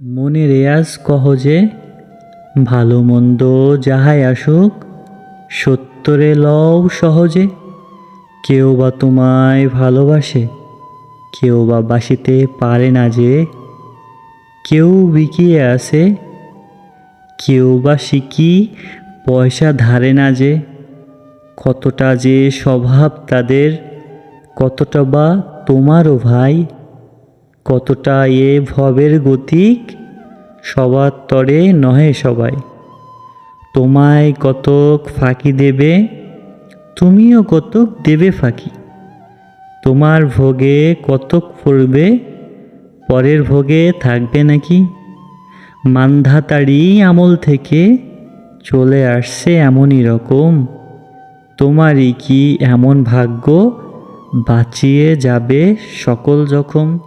মনে রেয়াজ কহ যে, ভালো মন্দ যাহাই আসুক, সত্যরে লও সহজে। কেউ বা তোমায় ভালোবাসে, কেউ বা বাসিতে পারে না যে। কেউ বিকিয়ে আসে, কেউ বা শিকি পয়সা ধারে না যে। কতটা যে স্বভাব তাদের, কতটা বা তোমারও ভাই। কতটা এ ভবের গতিক, সবার তরে নহে সবাই। তোমায় কতক ফাঁকি দেবে, তুমিও কতক দেবে ফাঁকি। তোমার ভোগে কতক পড়বে, পরের ভোগে থাকবে নাকি। মান্ধাতাড়ি আমল থেকে চলে আসছে এমনই রকম। তোমারই কি এমন ভাগ্য, বাঁচিয়ে যাবে সকল জখম।